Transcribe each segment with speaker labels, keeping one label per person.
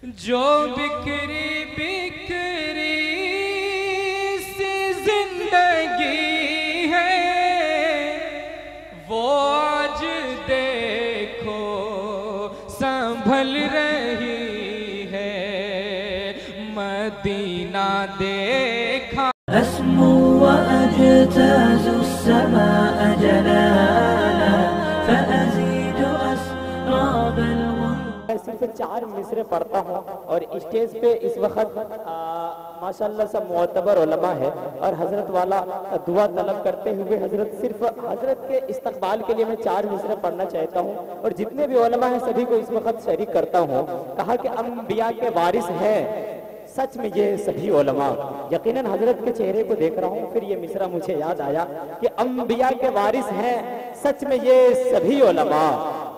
Speaker 1: جو بکری بکری سی زندگی ہے وہ آج دیکھو سنبھل رہی ہے، مدینہ دیکھا
Speaker 2: أسمو وأجتاز السماء جلالا فأزيد أسراب
Speaker 3: میں صرف 4 مصرے پڑھتا ہوں اور اسٹیج پہ اس وقت ماشاءاللہ سب معتبر علماء ہے اور حضرت والا دعا طلب کرتے ہوئے صرف حضرت کے استقبال کے لیے میں 4 مصرے پڑھنا چاہتا ہوں اور جتنے بھی علماء ہیں سبھی کو اس وقت شریک کرتا ہوں۔ کہا کہ انبیاء کے وارث ہیں سچ میں یہ سبھی علماء، یقیناً حضرت کے چہرے کو دیکھ رہا ہوں پھر یہ مصرع مجھے یاد آیا کہ انبیاء کے وارث ہیں سچ میں یہ سبھی علماء،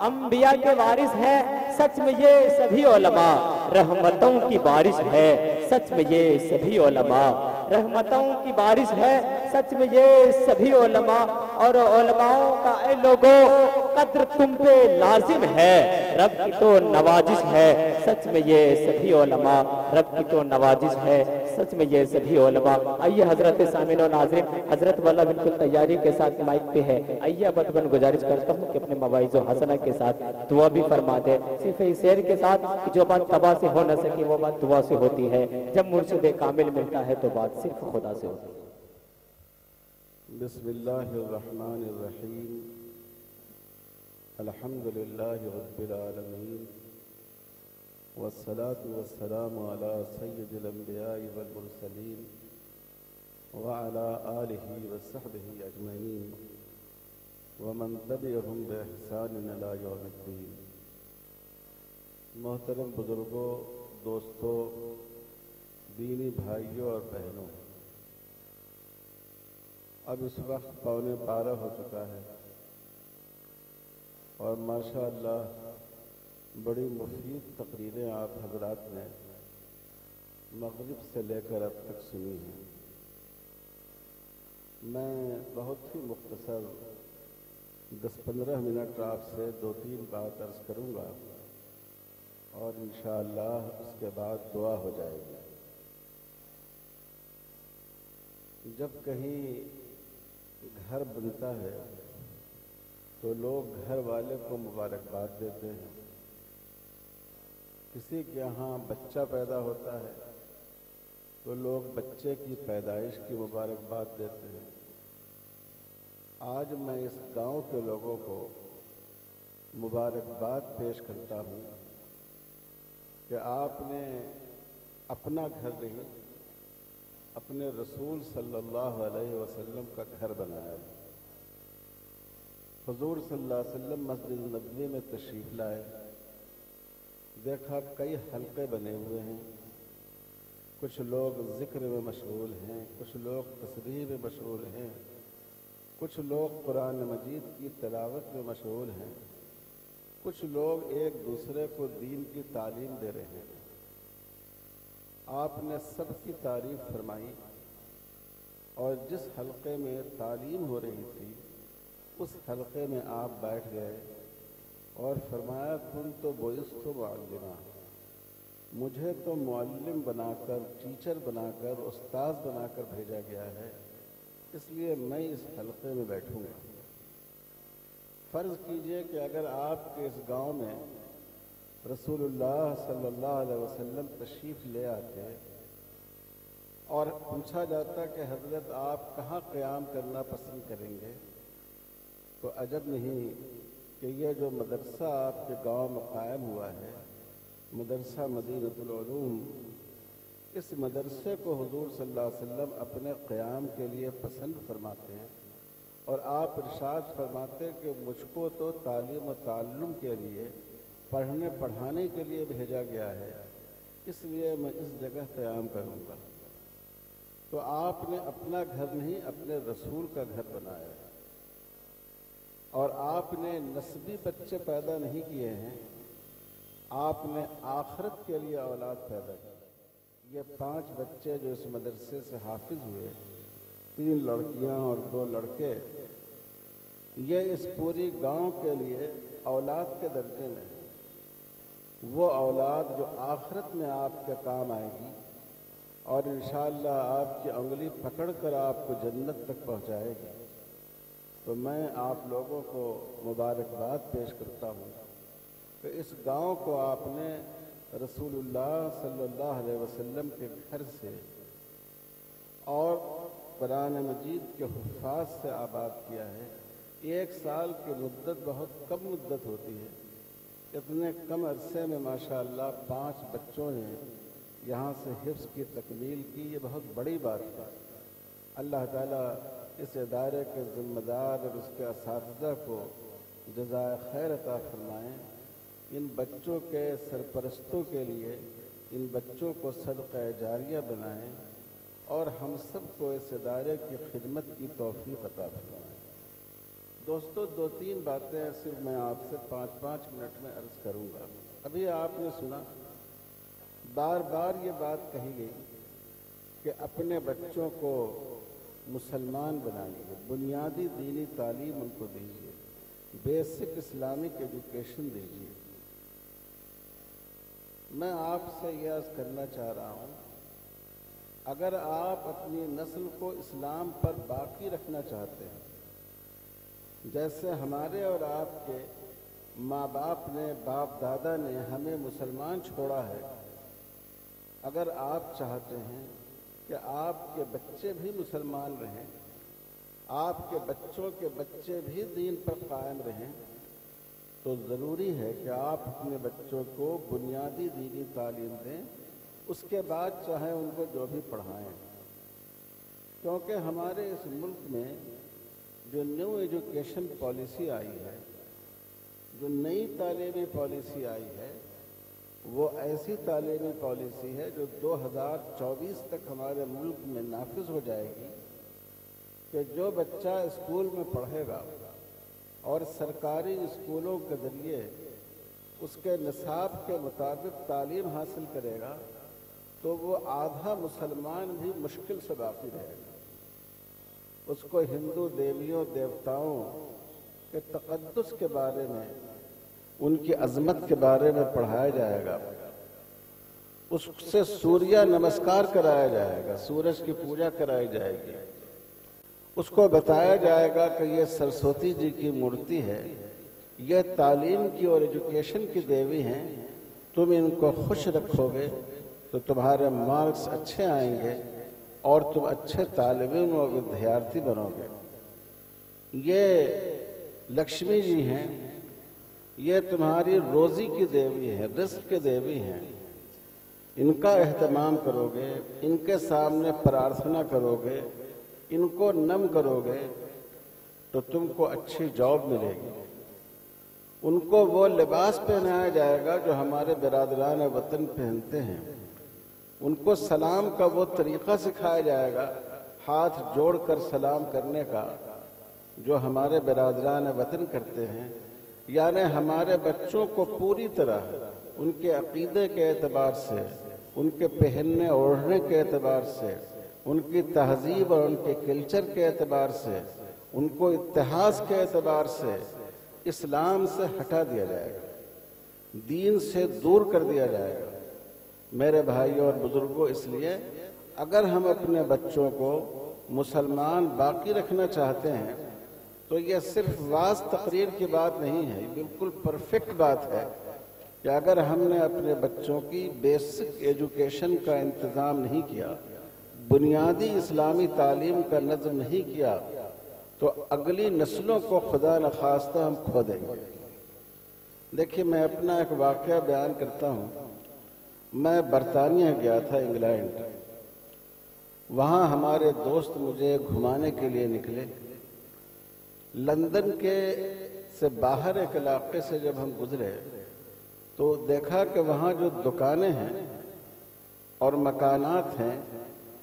Speaker 3: انبیاء کے وارث ہیں سچ میں یہ سبھی علماء، رحمتوں کی بارش ہے سچ میں یہ سبھی علماء، رحمتوں کی بارش ہے سچ میں یہ سبھی علماء، اور علماءوں کا اے لوگوں قدر تم پہ لازم ہے، رب کی تو نوازش ہے سچ میں یہ سبھی علماء، رب کی تو نوازش ہے سچ میں یہ سبھی علماء۔ آئیے حضرت سامعین و ناظرین، حضرت والا بالکل تیاری کے ساتھ مائک پہ ہے، آئیے بدبن گزارش کرتا ہوں کہ اپنے مواعظ و حسنہ کے ساتھ دعا بھی فرما دے، صرف اس شعر کے ساتھ جو بات تباہ سے ہو نہ سکی وہ بات دعا سے ہوتی ہے، جب مرشد کامل ملتا ہے تو بات صرف خدا سے ہوتی ہے۔
Speaker 4: بسم اللہ الرحمن الرحیم، الحمدللہ رب العالمین، والصلاة والسلام علی سید الانبیاء والمرسلین وعلی آلہ وصحبہ اجمعین ومن تبعہم بإحسان الی یوم الدین۔ محترم بزرگوں، دوستوں، دینی بھائیوں اور بہنوں، اب اس وقت 11:15 ہو چکا ہے اور ماشاءاللہ بڑی مفید تقریریں آپ حضرات نے مغرب سے لے کر اب تک سنی ہیں۔ میں بہت ہی مختصر 10-15 منٹ آپ سے 2-3 بات عرض کروں گا اور انشاءاللہ اس کے بعد دعا ہو جائے گی۔ جب کہیں گھر بنتا ہے تو لوگ گھر والے کو مبارکباد دیتے ہیں، کسی کے یہاں بچہ پیدا ہوتا ہے تو لوگ بچے کی پیدائش کی مبارکباد دیتے ہیں۔ آج میں اس گاؤں کے لوگوں کو مبارکباد پیش کرتا ہوں کہ آپ نے اپنا گھر نہیں اپنے رسول صلی اللہ علیہ وسلم کا گھر بنایا۔ حضور صلی اللہ علیہ وسلم مسجد نبوی میں تشریف لائے، دیکھا کئی حلقے بنے ہوئے ہیں، کچھ لوگ ذکر میں مشغول ہیں، کچھ لوگ تسبیح میں مشغول ہیں، کچھ لوگ قرآن مجید کی تلاوت میں مشغول ہیں، کچھ لوگ ایک دوسرے کو دین کی تعلیم دے رہے ہیں۔ آپ نے سب کی تعریف فرمائی اور جس حلقے میں تعلیم ہو رہی تھی اس حلقے میں آپ بیٹھ گئے اور فرمایا کنت بعثت معلما، مجھے تو معلم بنا کر، ٹیچر بنا کر، استاذ بنا کر بھیجا گیا ہے، اس لیے میں اس حلقے میں بیٹھوں گا۔ فرض کیجئے کہ اگر آپ کے اس گاؤں میں رسول اللہ صلی اللہ علیہ وسلم تشریف لے آتے اور پوچھا جاتا کہ حضرت آپ کہاں قیام کرنا پسند کریں گے، تو عجب نہیں کہ یہ جو مدرسہ آپ کے گاؤں میں قائم ہوا ہے، مدرسہ مدینۃ العلوم، اس مدرسے کو حضور صلی اللہ علیہ وسلم اپنے قیام کے لیے پسند فرماتے ہیں اور آپ ارشاد فرماتے کہ مجھ کو تو تعلیم و تعلم کے لیے، پڑھنے پڑھانے کے لیے بھیجا گیا ہے، اس لیے میں اس جگہ قیام کروں گا۔ تو آپ نے اپنا گھر نہیں اپنے رسول کا گھر بنایا ہے، اور آپ نے نسبی بچے پیدا نہیں کیے ہیں، آپ نے آخرت کے لیے اولاد پیدا کی۔ یہ 5 بچے جو اس مدرسے سے حافظ ہوئے، 3 لڑکیاں اور 2 لڑکے، یہ اس پوری گاؤں کے لیے اولاد کے درجے میں ہیں۔ وہ اولاد جو آخرت میں آپ کے کام آئے گی اور انشاءاللہ آپ کی انگلی پکڑ کر آپ کو جنت تک پہنچائے گی۔ تو میں آپ لوگوں کو مبارکباد پیش کرتا ہوں کہ اس گاؤں کو آپ نے رسول اللہ صلی اللہ علیہ وسلم کے گھر سے اور قرآن مجید کے حفاظ سے آباد کیا ہے۔ 1 سال کی مدت بہت کم مدت ہوتی ہے، اتنے کم عرصے میں ماشاءاللہ 5 بچوں نے یہاں سے حفظ کی تکمیل کی، یہ بہت بڑی بات ہے۔ اللہ تعالیٰ اس ادارے کے ذمہ دار اور اس کے اساتذہ کو جزائے خیر عطا فرمائیں۔ ان بچوں کے سرپرستوں کے لیے ان بچوں کو صدقہ جاریہ بنائیں اور ہم سب کو اس ادارے کی خدمت کی توفیق عطا فرمائیں۔ دوستو، 2-3 باتیں صرف میں آپ سے 5-5 منٹ میں عرض کروں گا۔ ابھی آپ نے سنا، بار بار یہ بات کہی گئی کہ اپنے بچوں کو مسلمان بنائیے، بنیادی دینی تعلیم ان کو دیجیے، بیسک اسلامک ایجوکیشن دیجیے۔ میں آپ سے یہ عرض کرنا چاہ رہا ہوں، اگر آپ اپنی نسل کو اسلام پر باقی رکھنا چاہتے ہیں، جیسے ہمارے اور آپ کے ماں باپ نے، باپ دادا نے ہمیں مسلمان چھوڑا ہے، اگر آپ چاہتے ہیں کہ آپ کے بچے بھی مسلمان رہیں، آپ کے بچوں کے بچے بھی دین پر قائم رہیں، تو ضروری ہے کہ آپ اپنے بچوں کو بنیادی دینی تعلیم دیں، اس کے بعد چاہے ان کو جو بھی پڑھائیں۔ کیونکہ ہمارے اس ملک میں جو نیو ایجوکیشن پالیسی آئی ہے، جو نئی تعلیمی پالیسی آئی ہے، وہ ایسی تعلیمی پالیسی ہے جو 2024 تک ہمارے ملک میں نافذ ہو جائے گی کہ جو بچہ اسکول میں پڑھے گا اور سرکاری اسکولوں کے ذریعے اس کے نصاب کے مطابق تعلیم حاصل کرے گا تو وہ آدھا مسلمان بھی مشکل سے باقی رہے گا۔ اس کو ہندو دیویوں دیوتاؤں کے تقدس کے بارے میں، ان کی عظمت کے بارے میں پڑھایا جائے گا، اس سے سوریہ نمسکار کرایا جائے گا، سورج کی پوجا کرائی جائے گی، اس کو بتایا جائے گا کہ یہ سرسوتی جی کی مورتی ہے، یہ تعلیم کی اور ایجوکیشن کی دیوی ہیں، تم ان کو خوش رکھو گے تو تمہارے مارکس اچھے آئیں گے اور تم اچھے طالب علم اور ودیارتھی بنو گے۔ یہ لکشمی جی ہیں، یہ تمہاری روزی کی دیوی ہے، رزق کی دیوی ہیں، ان کا اہتمام کرو گے، ان کے سامنے پرارتھنا کرو گے، ان کو نم کرو گے تو تم کو اچھی جاب ملے گی۔ ان کو وہ لباس پہنایا جائے گا جو ہمارے برادران وطن پہنتے ہیں، ان کو سلام کا وہ طریقہ سکھایا جائے گا، ہاتھ جوڑ کر سلام کرنے کا، جو ہمارے برادران وطن کرتے ہیں۔ یعنی ہمارے بچوں کو پوری طرح ان کے عقیدے کے اعتبار سے، ان کے پہننے اوڑھنے کے اعتبار سے، ان کی تہذیب اور ان کے کلچر کے اعتبار سے، ان کو اتحاد کے اعتبار سے اسلام سے ہٹا دیا جائے گا، دین سے دور کر دیا جائے گا۔ میرے بھائیوں اور بزرگوں، اس لیے اگر ہم اپنے بچوں کو مسلمان باقی رکھنا چاہتے ہیں تو یہ صرف واعظ تقریر کی بات نہیں ہے، یہ بالکل پرفیکٹ بات ہے کہ اگر ہم نے اپنے بچوں کی بیسک ایجوکیشن کا انتظام نہیں کیا، بنیادی اسلامی تعلیم کا نظم نہیں کیا، تو اگلی نسلوں کو خدا نخواستہ ہم کھو دیں گے۔ دیکھیے، میں اپنا ایک واقعہ بیان کرتا ہوں۔ میں برطانیہ گیا تھا، انگلینڈ۔ وہاں ہمارے دوست مجھے گھمانے کے لیے نکلے۔ لندن کے سے باہر ایک علاقے سے جب ہم گزرے تو دیکھا کہ وہاں جو دکانیں ہیں اور مکانات ہیں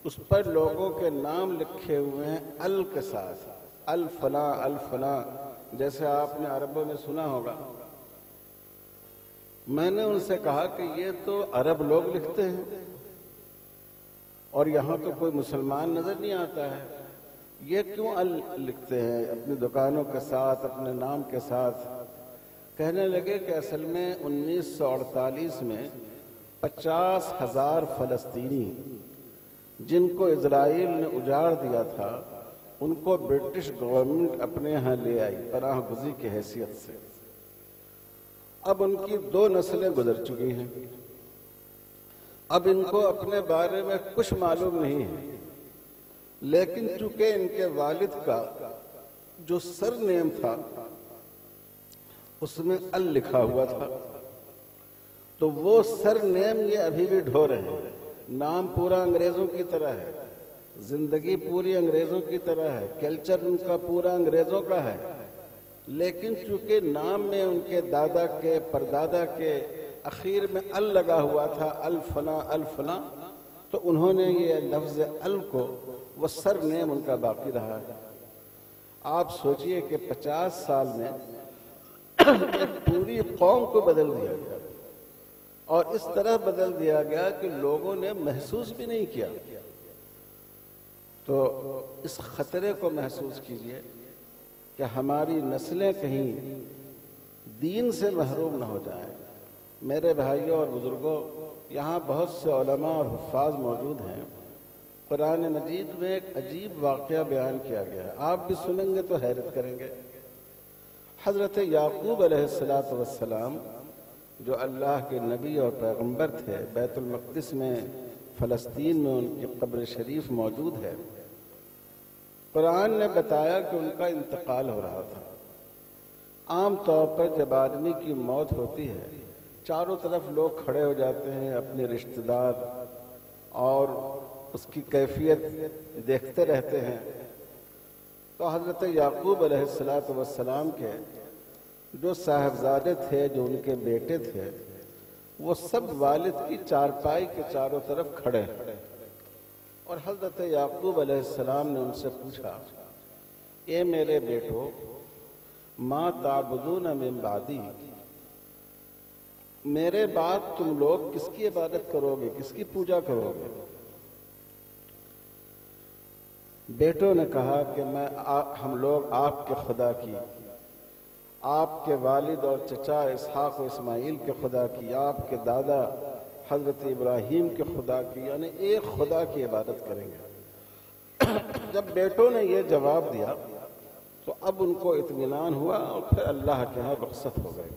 Speaker 4: اس پر لوگوں کے نام لکھے ہوئے ہیں ال کے ساتھ، الفلاں الفلاں، جیسے آپ نے عربوں میں سنا ہوگا۔ میں نے ان سے کہا کہ یہ تو عرب لوگ لکھتے ہیں اور یہاں تو کوئی مسلمان نظر نہیں آتا ہے، یہ کیوں ال لکھتے ہیں اپنی دکانوں کے ساتھ، اپنے نام کے ساتھ؟ کہنے لگے کہ اصل میں 1948 میں 50,000 فلسطینی جن کو اسرائیل نے اجاڑ دیا تھا ان کو برٹش گورنمنٹ اپنے ہاں لے آئی پناہ گزین کی حیثیت سے۔ اب ان کی 2 نسلیں گزر چکی ہیں، اب ان کو اپنے بارے میں کچھ معلوم نہیں ہے، لیکن چونکہ ان کے والد کا جو سر نیم تھا اس میں ال لکھا ہوا تھا، تو وہ سر نیم یہ ابھی بھی ڈھو رہے ہیں۔ نام پورا انگریزوں کی طرح ہے، زندگی پوری انگریزوں کی طرح ہے، کلچر ان کا پورا انگریزوں کا ہے، لیکن چونکہ نام میں ان کے دادا کے پردادا کے اخیر میں ال لگا ہوا تھا، الفلاں الفلاں، تو انہوں نے یہ لفظ ال کو وہ سر نیم ان کا باقی رہا ہے۔ آپ سوچئے کہ 50 سال میں ایک پوری قوم کو بدل دیا گیا، اور اس طرح بدل دیا گیا کہ لوگوں نے محسوس بھی نہیں کیا۔ تو اس خطرے کو محسوس کیجئے کہ ہماری نسلیں کہیں دین سے محروم نہ ہو جائیں۔ میرے بھائیوں اور بزرگوں، یہاں بہت سے علماء اور حفاظ موجود ہیں۔ قرآن مجید میں ایک عجیب واقعہ بیان کیا گیا ہے، آپ بھی سنیں گے تو حیرت کریں گے۔ حضرت یعقوب علیہ السلام جو اللہ کے نبی اور پیغمبر تھے، بیت المقدس میں فلسطین میں ان کی قبر شریف موجود ہے۔ قرآن نے بتایا کہ ان کا انتقال ہو رہا تھا۔ عام طور پر جب آدمی کی موت ہوتی ہے چاروں طرف لوگ کھڑے ہو جاتے ہیں، اپنے رشتہ دار، اور اس کی کیفیت دیکھتے رہتے ہیں۔ تو حضرت یعقوب علیہ السلام کے جو صاحبزادے تھے، جو ان کے بیٹے تھے، وہ سب والد کی چارپائی کے چاروں طرف کھڑے ہیں، اور حضرت یعقوب علیہ السلام نے ان سے پوچھا، اے میرے بیٹو، ما تعبدون من بعدی، میرے بعد تم لوگ کس کی عبادت کرو گے، کس کی پوجا کرو گے؟ بیٹوں نے کہا کہ ہم لوگ آپ کے خدا کی، آپ کے والد اور چچا اسحاق و اسماعیل کے خدا کی، آپ کے دادا حضرت ابراہیم کے خدا کی، یعنی ایک خدا کی عبادت کریں گے۔ جب بیٹوں نے یہ جواب دیا تو اب ان کو اطمینان ہوا، اور پھر اللہ کے ہاں رخصت ہو گئے۔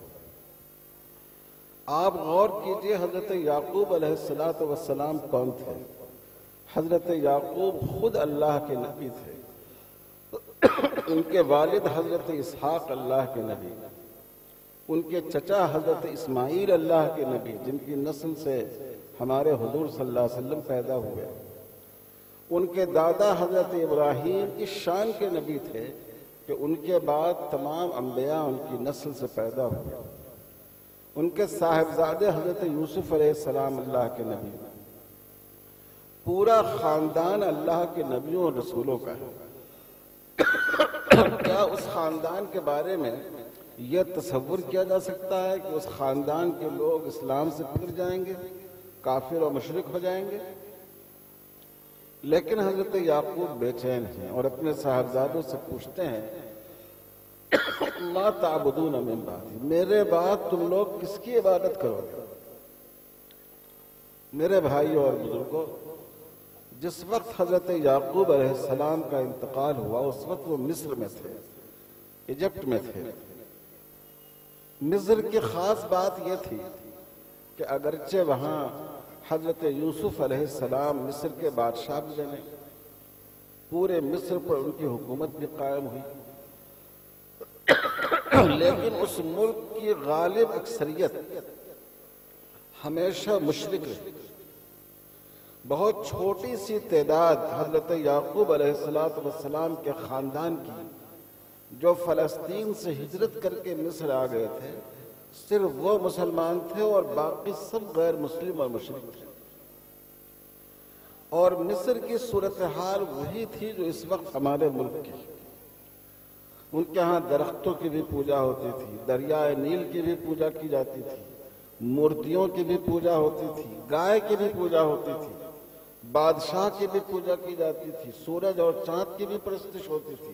Speaker 4: آپ غور کیجئے حضرت یعقوب علیہ السلام کون تھے؟ حضرت یعقوب خود اللہ کے نبی تھے، ان کے والد حضرت اسحاق اللہ کے نبی، ان کے چچا حضرت اسماعیل اللہ کے نبی، جن کی نسل سے ہمارے حضور صلی اللہ علیہ وسلم پیدا ہوئے، ان کے دادا حضرت ابراہیم اس شان کے نبی تھے کہ ان کے بعد تمام انبیاء ان کی نسل سے پیدا ہوئے، ان کے صاحبزادے حضرت یوسف علیہ السلام اللہ کے نبی، پورا خاندان اللہ کے نبیوں اور رسولوں کا ہے۔ کیا اس خاندان کے بارے میں یہ تصور کیا جا سکتا ہے کہ اس خاندان کے لوگ اسلام سے پھر جائیں گے، کافر اور مشرک ہو جائیں گے؟ لیکن حضرت یعقوب بے چین ہیں اور اپنے صاحبزادوں سے پوچھتے ہیں، ما تعبدون من بعدی، میرے بعد تم لوگ کس کی عبادت کرو گے؟ میرے بھائیوں اور بزرگوں، جس وقت حضرت یعقوب علیہ السلام کا انتقال ہوا اس وقت وہ مصر میں تھے، ایجپٹ میں تھے۔ مصر کی خاص بات یہ تھی کہ اگرچہ وہاں حضرت یوسف علیہ السلام مصر کے بادشاہ بھی بنے، پورے مصر پر ان کی حکومت بھی قائم ہوئی، لیکن اس ملک کی غالب اکثریت ہمیشہ مشرک رہی۔ بہت چھوٹی سی تعداد حضرت یعقوب علیہ السلام کے خاندان کی جو فلسطین سے ہجرت کر کے مصر آ گئے تھے، صرف وہ مسلمان تھے اور باقی سب غیر مسلم اور مشرک تھے۔ اور مصر کی صورتحال وہی تھی جو اس وقت ہمارے ملک کی۔ ان کے ہاں درختوں کی بھی پوجا ہوتی تھی، دریائے نیل کی بھی پوجا کی جاتی تھی، مورتیوں کی بھی پوجا ہوتی تھی، گائے کی بھی پوجا ہوتی تھی، بادشاہ کی بھی پوجا کی جاتی تھی، سورج اور چاند کی بھی پرستش ہوتی تھی،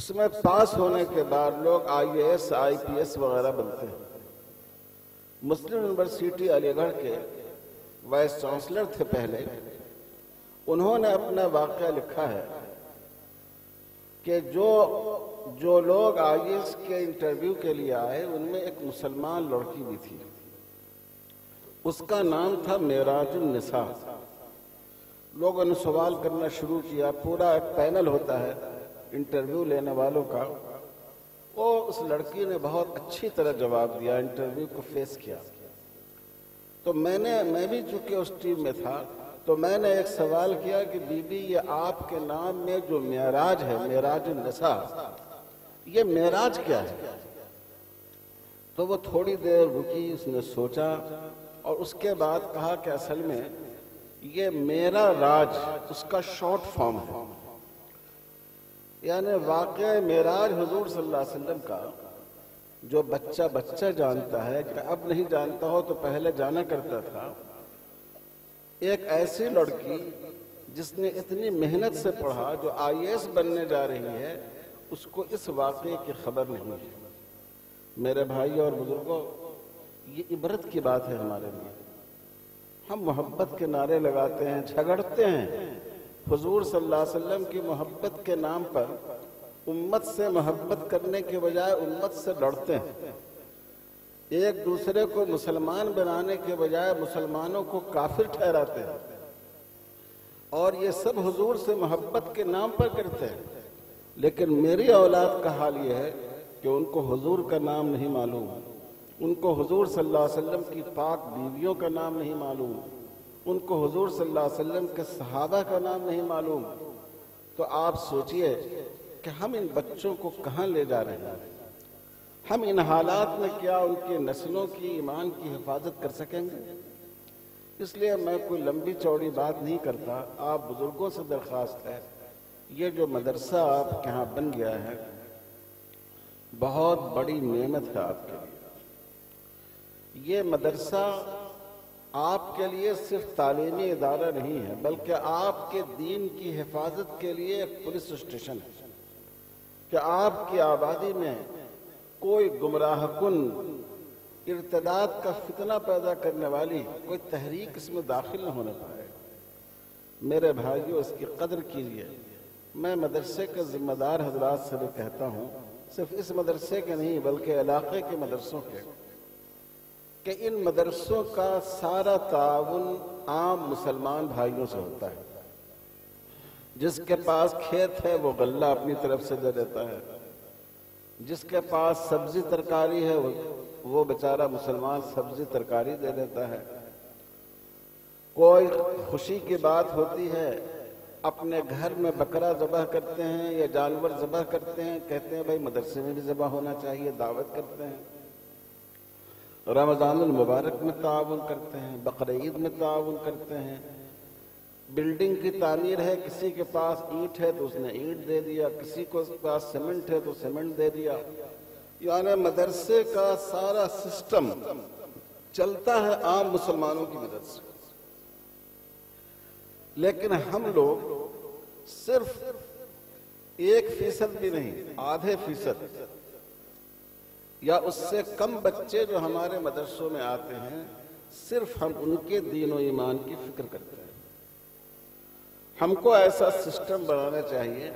Speaker 4: اس میں پاس ہونے کے بعد لوگ IAS IPS وغیرہ بنتے ہیں۔ مسلم یونیورسٹی علی گڑھ کے وائس چانسلر تھے پہلے، انہوں نے اپنا واقعہ لکھا ہے کہ جو لوگ IAS کے انٹرویو کے لیے آئے ان میں ایک مسلمان لڑکی بھی تھی، اس کا نام تھا معراج النساء۔ لوگوں نے سوال کرنا شروع کیا، پورا ایک پینل ہوتا ہے انٹرویو لینے والوں کا، وہ اس لڑکی نے بہت اچھی طرح جواب دیا، انٹرویو کو فیس کیا۔ تو میں بھی چونکہ اس ٹیم میں تھا تو میں نے ایک سوال کیا کہ بی بی یہ آپ کے نام میں جو معراج ہے، معراج النساء، یہ معراج کیا ہے؟ تو وہ تھوڑی دیر رکی، اس نے سوچا اور اس کے بعد کہا کہ اصل میں یہ میرا راج اس کا شارٹ فارم ہے، یعنی واقعہ معراج حضور صلی اللہ علیہ وسلم کا جو بچہ جانتا ہے کہ اب نہیں جانتا ہو تو پہلے جانا کرتا تھا، ایک ایسی لڑکی جس نے اتنی محنت سے پڑھا، جو IAS بننے جا رہی ہے، اس کو اس واقعے کی خبر نہیں ہے۔ میرے بھائی اور بزرگوں، یہ عبرت کی بات ہے ہمارے لیے۔ ہم محبت کے نعرے لگاتے ہیں، جھگڑتے ہیں، حضور صلی اللہ علیہ وسلم کی محبت کے نام پر امت سے محبت کرنے کے بجائے امت سے لڑتے ہیں، ایک دوسرے کو مسلمان بنانے کے بجائے مسلمانوں کو کافر ٹھہراتے ہیں، اور یہ سب حضور سے محبت کے نام پر کرتے ہیں۔ لیکن میری اولاد کا حال یہ ہے کہ ان کو حضور کا نام نہیں معلوم، ان کو حضور صلی اللہ علیہ وسلم کی پاک بیویوں کا نام نہیں معلوم، ان کو حضور صلی اللہ علیہ وسلم کے صحابہ کا نام نہیں معلوم۔ تو آپ سوچئے کہ ہم ان بچوں کو کہاں لے جا رہے ہیں؟ ہم ان حالات میں کیا ان کے نسلوں کی ایمان کی حفاظت کر سکیں گے؟ اس لیے میں کوئی لمبی چوڑی بات نہیں کرتا، آپ بزرگوں سے درخواست ہے، یہ جو مدرسہ آپ کے ہاں بن گیا ہے بہت بڑی نعمت ہے آپ کے لیے۔ یہ مدرسہ آپ کے لیے صرف تعلیمی ادارہ نہیں ہے، بلکہ آپ کے دین کی حفاظت کے لیے ایک پولیس اسٹیشن ہے، کہ آپ کی آبادی میں کوئی گمراہ کن ارتداد کا فتنہ پیدا کرنے والی کوئی تحریک اس میں داخل نہ ہونے پائے۔ میرے بھائیوں، اس کی قدر کیجیے۔ میں مدرسے کے ذمہ دار حضرات سے بھی کہتا ہوں، صرف اس مدرسے کے نہیں بلکہ علاقے کے مدرسوں کے، کہ ان مدرسوں کا سارا تعاون عام مسلمان بھائیوں سے ہوتا ہے۔ جس کے پاس کھیت ہے وہ غلہ اپنی طرف سے دے دیتا ہے، جس کے پاس سبزی ترکاری ہے وہ بیچارہ مسلمان سبزی ترکاری دے دیتا ہے۔ کوئی خوشی کی بات ہوتی ہے، اپنے گھر میں بکرا ذبح کرتے ہیں یا جانور ذبح کرتے ہیں، کہتے ہیں بھائی مدرسے میں بھی ذبح ہونا چاہیے، دعوت کرتے ہیں۔ رمضان المبارک میں تعاون کرتے ہیں، بقرعید میں تعاون کرتے ہیں۔ بلڈنگ کی تعمیر ہے، کسی کے پاس اینٹ ہے تو اس نے اینٹ دے دیا، کسی کے پاس سیمنٹ ہے تو سیمنٹ دے دیا۔ یعنی مدرسے کا سارا سسٹم چلتا ہے عام مسلمانوں کی مدد سے۔ لیکن ہم لوگ صرف 1% بھی نہیں، آدھے فیصد یا اس سے کم بچے جو ہمارے مدرسوں میں آتے ہیں، صرف ہم ان کے دین و ایمان کی فکر کرتے ہیں۔ ہم کو ایسا سسٹم بنانا چاہیے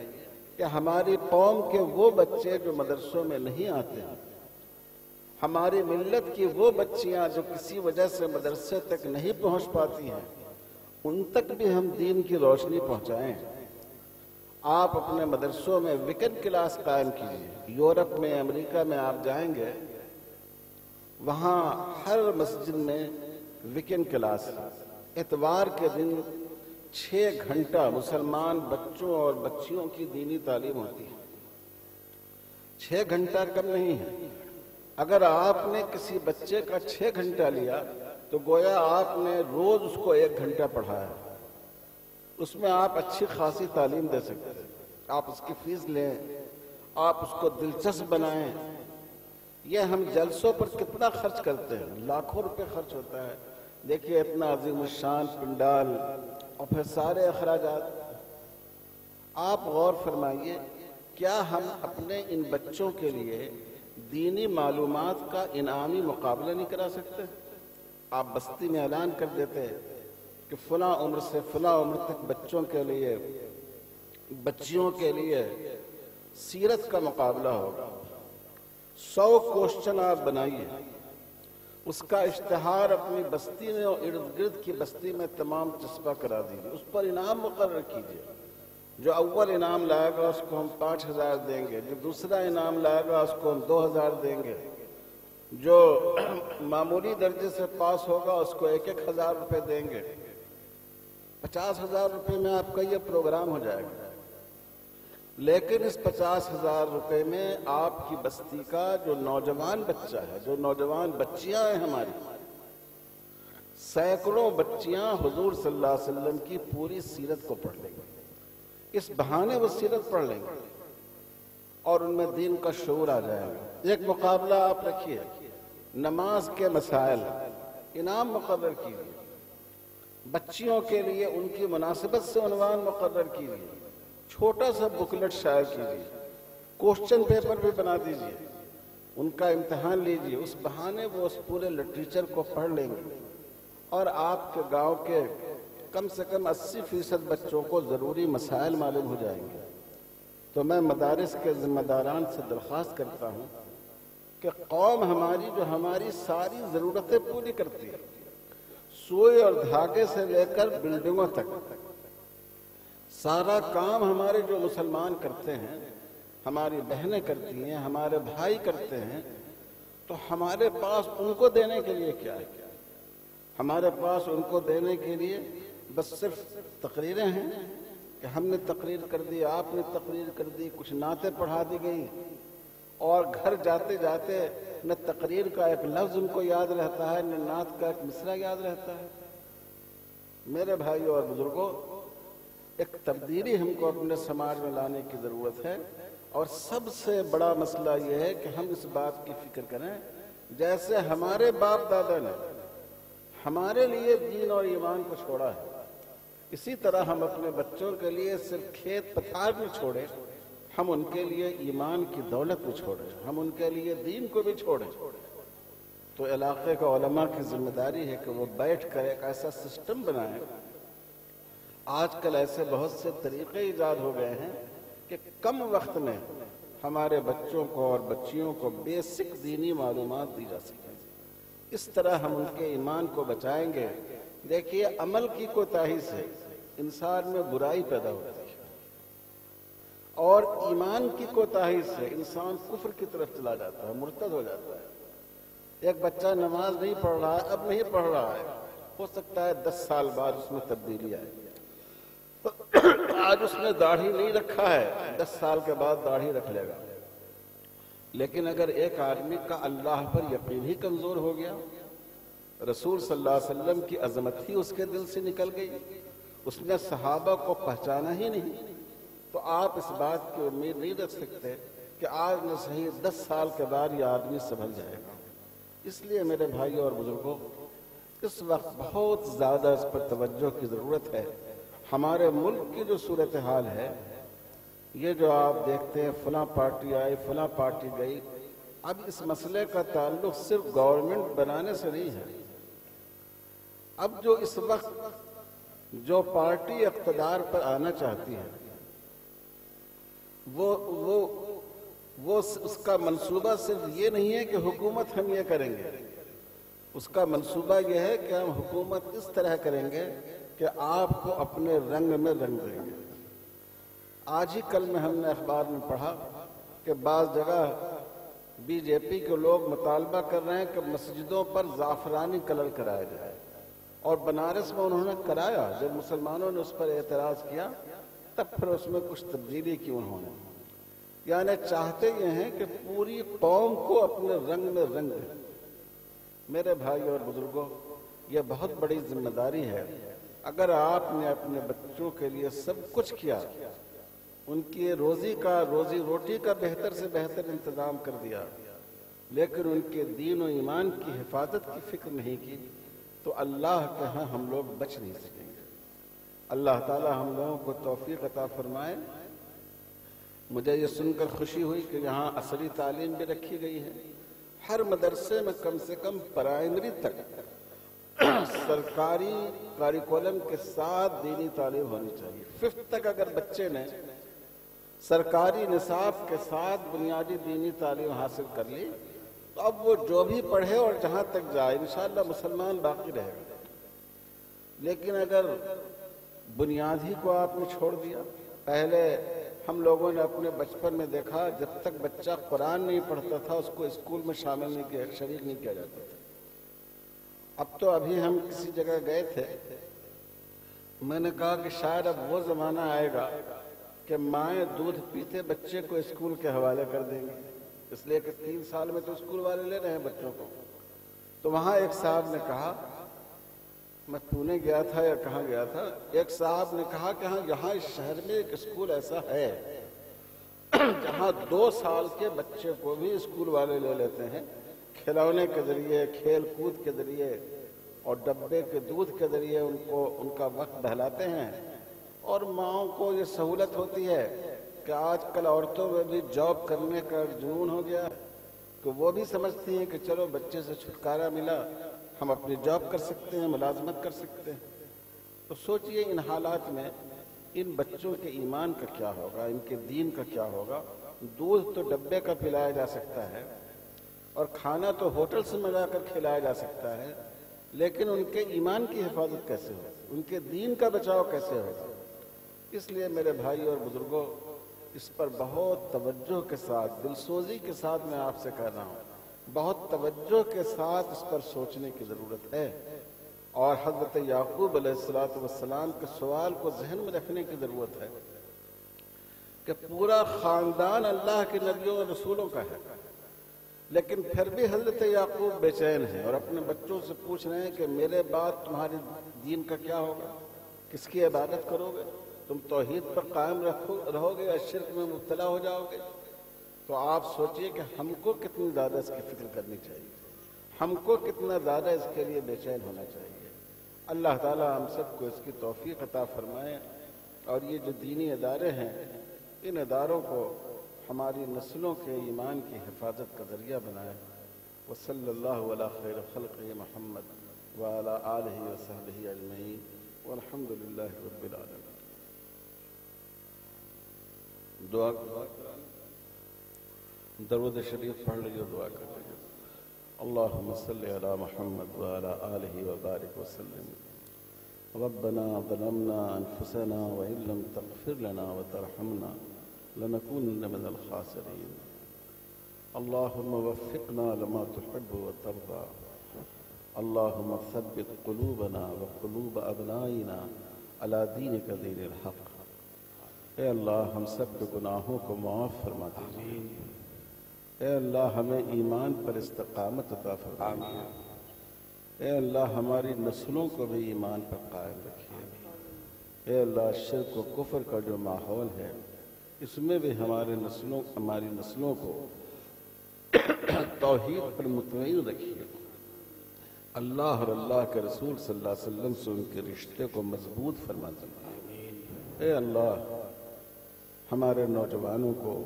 Speaker 4: کہ ہماری قوم کے وہ بچے جو مدرسوں میں نہیں آتے ہیں، ہماری ملت کی وہ بچیاں جو کسی وجہ سے مدرسے تک نہیں پہنچ پاتی ہیں، ان تک بھی ہم دین کی روشنی پہنچائیں۔ آپ اپنے مدرسوں میں ویکنڈ کلاس قائم کیجیے۔ یورپ میں، امریکہ میں آپ جائیں گے، وہاں ہر مسجد میں ویکنڈ کلاس ہے۔ اتوار کے دن 6 گھنٹہ مسلمان بچوں اور بچیوں کی دینی تعلیم ہوتی ہے۔ 6 گھنٹہ کم نہیں ہے۔ اگر آپ نے کسی بچے کا 6 گھنٹہ لیا تو گویا آپ نے روز اس کو 1 گھنٹہ پڑھایا۔ اس میں آپ اچھی خاصی تعلیم دے سکتے ہیں۔ آپ اس کی فیس لیں، آپ اس کو دلچسپ بنائیں۔ یہ ہم جلسوں پر کتنا خرچ کرتے ہیں، لاکھوں روپے خرچ ہوتا ہے۔ دیکھیے اتنا عظیم الشان پنڈال اور پھر سارے اخراجات۔ آپ غور فرمائیے کیا ہم اپنے ان بچوں کے لیے دینی معلومات کا انعامی مقابلہ نہیں کرا سکتے؟ آپ بستی میں اعلان کر دیتے کہ فلاں عمر سے فلاں عمر تک بچوں کے لیے بچیوں کے لیے سیرت کا مقابلہ ہوگا، 100 کوشچن آپ بنائیے، اس کا اشتہار اپنی بستی میں اور ارد گرد کی بستی میں تمام چسپاں کرا دیجیے، اس پر انعام مقرر کیجیے۔ جو اول انعام لائے گا اس کو ہم 5,000 دیں گے، جو دوسرا انعام لائے گا اس کو ہم 2,000 دیں گے، جو معمولی درجے سے پاس ہوگا اس کو 1,000 روپے دیں گے۔ 50,000 روپے میں آپ کا یہ پروگرام ہو جائے گا، لیکن اس 50,000 روپے میں آپ کی بستی کا جو نوجوان بچہ ہے، جو نوجوان بچیاں ہیں ہماری، سینکڑوں بچیاں حضور صلی اللہ علیہ وسلم کی پوری سیرت کو پڑھ لیں گے، اس بہانے وہ سیرت پڑھ لیں گے اور ان میں دین کا شعور آ جائے گا۔ ایک مقابلہ آپ رکھیے، نماز کے مسائل انعام مقرر کیجیے، بچیوں کے لیے ان کی مناسبت سے عنوان مقرر کیجیے، چھوٹا سا بکلٹ شائع کیجیے، کوشچن پیپر بھی بنا دیجیے، ان کا امتحان لیجیے، اس بہانے وہ اس پورے لٹریچر کو پڑھ لیں گے اور آپ کے گاؤں کے کم سے کم 80% بچوں کو ضروری مسائل معلوم ہو جائیں گے۔ تو میں مدارس کے ذمہ داران سے درخواست کرتا ہوں کہ قوم ہماری جو ہماری ساری ضرورتیں پوری کرتی ہے، سوئی اور دھاگے سے لے کر بلڈنگوں تک سارا کام ہمارے جو مسلمان کرتے ہیں، ہماری بہنیں کرتی ہیں، ہمارے بھائی کرتے ہیں، تو ہمارے پاس ان کو دینے کے لیے کیا ہے؟ ہمارے پاس ان کو دینے کے لیے بس صرف تقریریں ہیں کہ ہم نے تقریر کر دی، آپ نے تقریر کر دی، کچھ نعتیں پڑھا دی گئیں، اور گھر جاتے جاتے نہ تقریر کا ایک لفظ ان کو یاد رہتا ہے، نہ نعت کا ایک مصرع یاد رہتا ہے۔ میرے بھائیوں اور بزرگوں، ایک تبدیلی ہم کو اپنے سماج میں لانے کی ضرورت ہے، اور سب سے بڑا مسئلہ یہ ہے کہ ہم اس بات کی فکر کریں جیسے ہمارے باپ دادا نے ہمارے لیے دین اور ایمان کو چھوڑا ہے، اسی طرح ہم اپنے بچوں کے لیے صرف کھیت پتھار میں چھوڑیں، ہم ان کے لیے ایمان کی دولت بھی چھوڑیں، ہم ان کے لیے دین کو بھی چھوڑیں۔ تو علاقے کا علماء کی ذمہ داری ہے کہ وہ بیٹھ کر ایک ایسا سسٹم بنائیں۔ آج کل ایسے بہت سے طریقے ایجاد ہو گئے ہیں کہ کم وقت میں ہمارے بچوں کو اور بچیوں کو بیسک دینی معلومات دی جا سکیں، اس طرح ہم ان کے ایمان کو بچائیں گے۔ دیکھیے، عمل کی کوتاہی سے انسان میں برائی پیدا ہوتی ہے، اور ایمان کی کوتاہی سے انسان کفر کی طرف چلا جاتا ہے، مرتد ہو جاتا ہے۔ ایک بچہ نماز نہیں پڑھ رہا ہے، اب نہیں پڑھ رہا ہے، ہو سکتا ہے 10 سال بعد اس میں تبدیلی آئے۔ آج اس نے داڑھی نہیں رکھا ہے، 10 سال کے بعد داڑھی رکھ لے گا۔ لیکن اگر ایک آدمی کا اللہ پر یقین ہی کمزور ہو گیا، رسول صلی اللہ علیہ وسلم کی عظمت ہی اس کے دل سے نکل گئی، اس نے صحابہ کو پہچانا ہی نہیں، تو آپ اس بات کی امید نہیں رکھ سکتے کہ آج نہ صحیح 10 سال کے بعد یہ آدمی سنبھل جائے گا۔ اس لیے میرے بھائیوں اور بزرگوں، اس وقت بہت زیادہ اس پر توجہ کی ضرورت ہے۔ ہمارے ملک کی جو صورتحال ہے، یہ جو آپ دیکھتے ہیں فلاں پارٹی آئی، فلاں پارٹی گئی، اب اس مسئلے کا تعلق صرف گورنمنٹ بنانے سے نہیں ہے۔ اب جو اس وقت جو پارٹی اقتدار پر آنا چاہتی ہے، وہ اس کا منصوبہ صرف یہ نہیں ہے کہ حکومت ہم یہ کریں گے، اس کا منصوبہ یہ ہے کہ ہم حکومت اس طرح کریں گے کہ آپ کو اپنے رنگ میں رنگ دیں گے۔ آج ہی کل میں ہم نے اخبار میں پڑھا کہ بعض جگہ بی جے پی کے لوگ مطالبہ کر رہے ہیں کہ مسجدوں پر زعفرانی کلر کرایا جائے، اور بنارس میں انہوں نے کرایا۔ جب مسلمانوں نے اس پر اعتراض کیا تب پھر اس میں کچھ تبدیلی کی انہوں نے، یعنی چاہتے یہ ہیں کہ پوری قوم کو اپنے رنگ میں رنگ دیں۔ میرے بھائی اور بزرگوں، یہ بہت بڑی ذمہ داری ہے۔ اگر آپ نے اپنے بچوں کے لیے سب کچھ کیا، ان کی روزی روٹی کا بہتر سے بہتر انتظام کر دیا، لیکن ان کے دین و ایمان کی حفاظت کی فکر نہیں کی، تو اللہ کے ہاں ہم لوگ بچ نہیں سکیں گے۔ اللہ تعالی ہم لوگوں کو توفیق عطا فرمائے۔ مجھے یہ سن کر خوشی ہوئی کہ یہاں عصری تعلیم بھی رکھی گئی ہے. ہر مدرسے میں کم سے کم پرائمری تک سرکاری کاریکولم کے ساتھ دینی تعلیم ہونی چاہیے. 5th تک اگر بچے نے سرکاری نصاب کے ساتھ بنیادی دینی تعلیم حاصل کر لی تو اب وہ جو بھی پڑھے اور جہاں تک جائے انشاءاللہ مسلمان باقی رہے گا. لیکن اگر بنیاد ہی کو آپ نے چھوڑ دیا، پہلے ہم لوگوں نے اپنے بچپن میں دیکھا جب تک بچہ قرآن نہیں پڑھتا تھا اس کو اسکول میں شامل نہیں کیا، شریک نہیں کیا جاتا تھا. اب تو ابھی ہم کسی جگہ گئے تھے، میں نے کہا کہ شاید اب وہ زمانہ آئے گا کہ مائیں دودھ پیتے بچے کو اسکول کے حوالے کر دیں گے، اس لیے کہ 3 سال میں تو اسکول والے لے رہے ہیں بچوں کو. تو وہاں ایک صاحب نے کہا، میں پونے گیا تھا یا کہاں گیا تھا، ایک صاحب نے کہا کہ ہاں یہاں اس شہر میں ایک اسکول ایسا ہے جہاں 2 سال کے بچے کو بھی اسکول والے لے لیتے ہیں، کھلونے کے ذریعے، کھیل کود کے ذریعے اور ڈبے کے دودھ کے ذریعے ان کا وقت بہلاتے ہیں. اور ماؤں کو یہ سہولت ہوتی ہے کہ آج کل عورتوں میں بھی جاب کرنے کا جنون ہو گیا کہ وہ بھی سمجھتی ہیں کہ چلو بچے سے چھٹکارا ملا، ہم اپنی جاب کر سکتے ہیں، ملازمت کر سکتے ہیں. تو سوچئے ان حالات میں ان بچوں کے ایمان کا کیا ہوگا، ان کے دین کا کیا ہوگا. دودھ تو ڈبے کا پلایا جا سکتا ہے اور کھانا تو ہوٹل سے منگا کر کھلایا جا سکتا ہے، لیکن ان کے ایمان کی حفاظت کیسے ہوگی، ان کے دین کا بچاؤ کیسے ہوگا. اس لیے میرے بھائی اور بزرگوں، اس پر بہت توجہ کے ساتھ، دلسوزی کے ساتھ میں آپ سے کہہ رہا ہوں، بہت توجہ کے ساتھ اس پر سوچنے کی ضرورت ہے. اور حضرت یعقوب علیہ السلام کے سوال کو ذہن میں رکھنے کی ضرورت ہے کہ پورا خاندان اللہ کے نبیوں اور رسولوں کا ہے، لیکن پھر بھی حضرت یعقوب بے چین ہیں اور اپنے بچوں سے پوچھ رہے ہیں کہ میرے بعد تمہارے دین کا کیا ہوگا، کس کی عبادت کرو گے، تم توحید پر قائم رہو گے یا شرک میں مبتلا ہو جاؤ گے. تو آپ سوچئے کہ ہم کو کتنی زیادہ اس کی فکر کرنی چاہیے، ہم کو کتنا زیادہ اس کے لیے بے چین ہونا چاہیے. اللہ تعالی ہم سب کو اس کی توفیق عطا فرمائے اور یہ جو دینی ادارے ہیں ان اداروں کو ہماری نسلوں کے ایمان کی حفاظت کا ذریعہ بنائے. وصلی اللہ علی خیر خلقہ محمد وعلی آلہ وصحبہ اجمعین والحمد للہ رب العالمین. دعا درود شریف پڑھ لیجیے، دعا کر لیجیے. اللہم صلی علی محمد وعلی آلہ وبارک وسلم. ربنا ظلمنا انفسنا وإن لم تغفر لنا وترحمنا لنكونن من الخاسرین. اللہم وفقنا لما تحب وترضى. اللہم ثبت قلوبنا وقلوب ابنائنا على دینک دین الحق. اے اللہ ہم سب کے گناہوں کو معاف فرما دیجیے. اے اللہ ہمیں ایمان پر استقامت عطا فرمائیے. اے اللہ ہماری نسلوں کو بھی ایمان پر قائم رکھیے. اے اللہ شرک و کفر کا جو ماحول ہے اس میں بھی ہماری نسلوں کو توحید پر مطمئن رکھیے. اللہ اور اللہ کے رسول صلی اللہ علیہ وسلم سے ان کے رشتے کو مضبوط فرما دیجیے. اے اللہ ہمارے نوجوانوں کو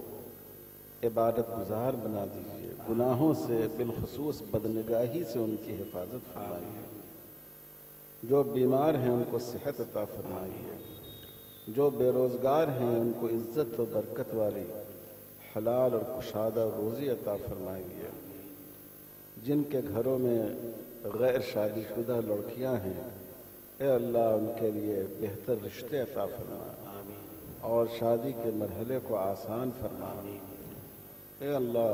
Speaker 4: عبادت گزار بنا دیجیے. گناہوں سے بالخصوص بدنگاہی سے ان کی حفاظت فرمائیے. جو بیمار ہیں ان کو صحت عطا فرمائیے. جو بے روزگار ہیں ان کو عزت و برکت والی حلال اور کشادہ روزی عطا فرمائیے. جن کے گھروں میں غیر شادی شدہ لڑکیاں ہیں اے اللہ ان کے لیے بہتر رشتے عطا فرما اور شادی کے مرحلے کو آسان فرما. اے اللہ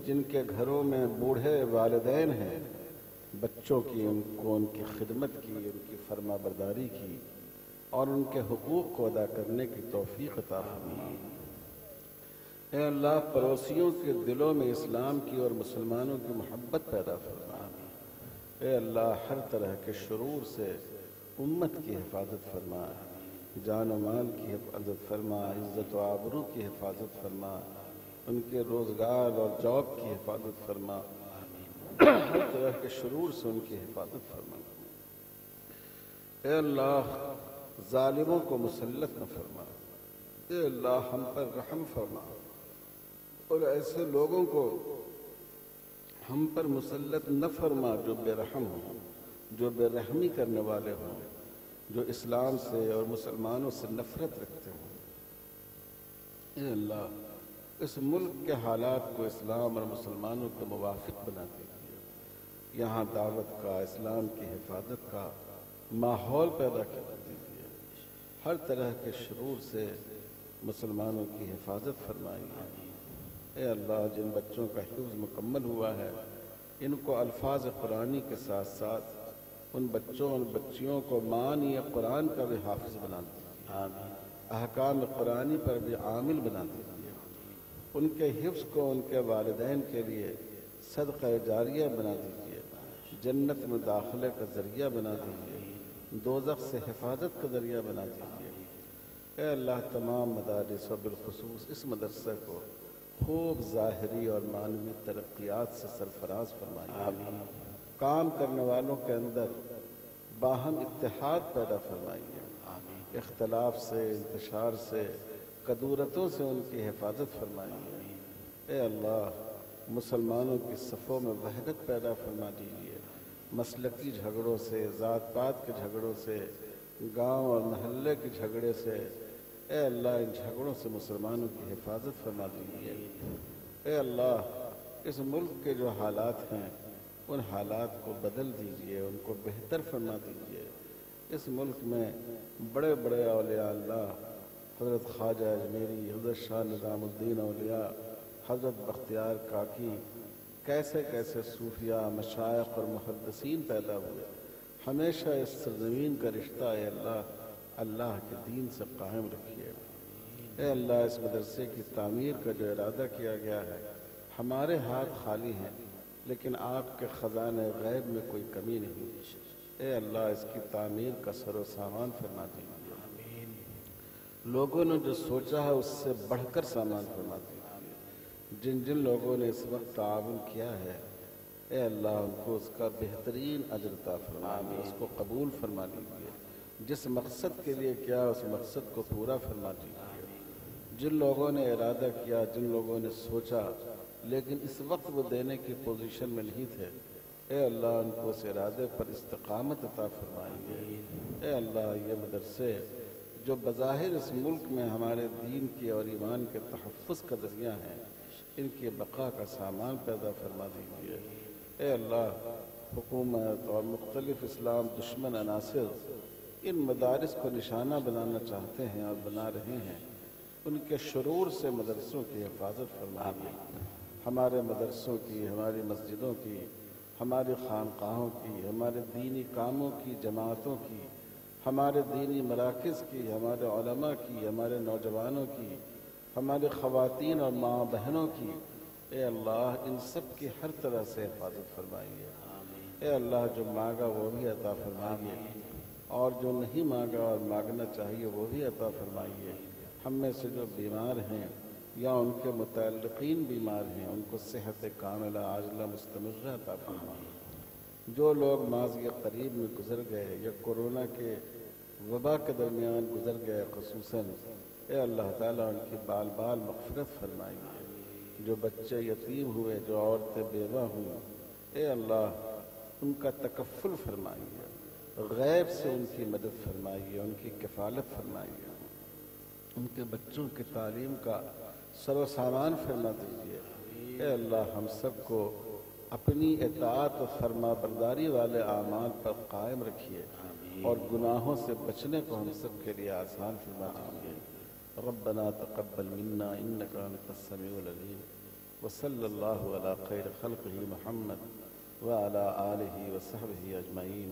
Speaker 4: جن کے گھروں میں بوڑھے والدین ہیں بچوں کی ان کی خدمت کی، ان کی فرما برداری کی اور ان کے حقوق کو ادا کرنے کی توفیق عطا فرما. اے اللہ پڑوسیوں کے دلوں میں اسلام کی اور مسلمانوں کی محبت پیدا فرما. اے اللہ ہر طرح کے شرور سے امت کی حفاظت فرما. جان و مال کی حفاظت فرما، عزت و آبرو کی حفاظت فرما، ان کے روزگار اور جاب کی حفاظت فرما، ہر طرح کے شرور سے ان کی حفاظت فرما. اے اللہ ظالموں کو مسلط نہ فرما، اے اللہ ہم پر رحم فرما اور ایسے لوگوں کو ہم پر مسلط نہ فرما جو بے رحم ہوں، جو بے رحمی کرنے والے ہوں، جو اسلام سے اور مسلمانوں سے نفرت رکھتے ہوں۔ اے اللہ اس ملک کے حالات کو اسلام اور مسلمانوں کے موافق بنا دیجیے، یہاں دعوت کا، اسلام کی حفاظت کا ماحول پیدا کر دیجیے، ہر طرح کے شرور سے مسلمانوں کی حفاظت فرمائیے۔ اے اللہ جن بچوں کا حفظ مکمل ہوا ہے ان کو الفاظ قرآنی کے ساتھ ساتھ ان بچوں اور بچیوں کو معنی قرآن کا بھی حافظ بنا دیجیے، احکام قرآنی پر بھی عامل بنا دیجیے، ان کے حفظ کو ان کے والدین کے لیے صدقہ جاریہ بنا دیجیے، جنت میں داخلے کا ذریعہ بنا دیجیے، دوزخ سے حفاظت کا ذریعہ بنا دیجیے۔ اے اللہ تمام مدارس و بالخصوص اس مدرسے کو خوب ظاہری اور معنوی ترقیات سے سرفراز فرمائیے، کام کرنے والوں کے اندر باہم اتحاد پیدا فرمائیے، اختلاف سے، انتشار سے، کدورتوں سے ان کی حفاظت فرمائیے۔ اے اللہ مسلمانوں کی صفوں میں وحدت پیدا فرما دیجیے، مسلکی جھگڑوں سے، ذات پات کے جھگڑوں سے، گاؤں اور محلے کے جھگڑے سے، اے اللہ ان جھگڑوں سے مسلمانوں کی حفاظت فرما دیجیے۔ اے اللہ اس ملک کے جو حالات ہیں ان حالات کو بدل دیجیے، ان کو بہتر فرما دیجیے۔ اس ملک میں بڑے بڑے اولیاء اللہ، حضرت خواجہ اجمیری، حضرت شاہ نظام الدین اولیاء، حضرت بختیار کاکی، کیسے کیسے صوفیاء، مشائخ اور محدثین پیدا ہوئے، ہمیشہ اس سرزمین کا رشتہ اے اللہ اللہ کے دین سے قائم رکھیے۔ اے اللہ اس مدرسے کی تعمیر کا جو ارادہ کیا گیا ہے ہمارے ہاتھ خالی ہیں لیکن آپ کے خزانے غیب میں کوئی کمی نہیں۔ اے اللہ اس کی تعمیر کا سر و سامان فرما دیجیے، لوگوں نے جو سوچا ہے اس سے بڑھ کر سامان فرما دیجیے، جن جن لوگوں نے اس وقت تعاون کیا ہے اے اللہ ان کو اس کا بہترین اجر عطا فرمائیے، اس کو قبول فرما لیجیے، جس مقصد کے لیے کیا اس مقصد کو پورا فرما دیجیے۔ جن لوگوں نے ارادہ کیا، جن لوگوں نے سوچا لیکن اس وقت وہ دینے کی پوزیشن میں نہیں تھے، اے اللہ ان کو اس ارادے پر استقامت عطا فرمائیے۔ اے اللہ یہ مدرسے جو بظاہر اس ملک میں ہمارے دین کی اور ایمان کے تحفظ کا ذریعہ ہیں ان کی بقا کا سامان پیدا فرما دیجیے۔ اے اللہ حکومت اور مختلف اسلام دشمن عناصر ان مدارس کو نشانہ بنانا چاہتے ہیں اور بنا رہے ہیں، ان کے شرور سے مدرسوں کی حفاظت فرمائیے، ہمارے مدرسوں کی، ہماری مسجدوں کی، ہماری خانقاہوں کی، ہمارے دینی کاموں کی، جماعتوں کی، ہمارے دینی مراکز کی، ہمارے علماء کی، ہمارے نوجوانوں کی، ہماری خواتین اور ماں بہنوں کی، اے اللہ ان سب کی ہر طرح سے حفاظت فرمائیے۔ اے اللہ جو مانگا وہ بھی عطا فرمائیے اور جو نہیں مانگا اور مانگنا چاہیے وہ بھی عطا فرمائیے۔ ہم میں سے جو بیمار ہیں یا ان کے متعلقین بیمار ہیں ان کو صحت کاملہ عاجلہ مستمرہ عطا فرمائیے۔ جو لوگ ماضی قریب میں گزر گئے یا کورونا کے وبا کے درمیان گزر گئے خصوصاً، اے اللہ تعالیٰ ان کی بال بال مغفرت فرمائیے۔ جو بچے یتیم ہوئے، جو عورتیں بیوہ ہوئیں، اے اللہ ان کا تکفل فرمائیے، غیب سے ان کی مدد فرمائیے، ان کی کفالت فرمائیے، ان کے بچوں کی تعلیم کا سر و سامان فرما دیجیے۔ اے اللہ ہم سب کو اپنی اطاعت و فرما برداری والے اعمال پر قائم رکھیے اور گناہوں سے بچنے کو ہم سب کے لیے آسان فرما دیجیے۔ ربنا تقبل منا انك انت السميع العليم وصلى الله على خير خلقه محمد وعلى آله وصحبه اجمعين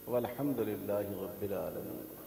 Speaker 4: والحمد لله رب العالمين۔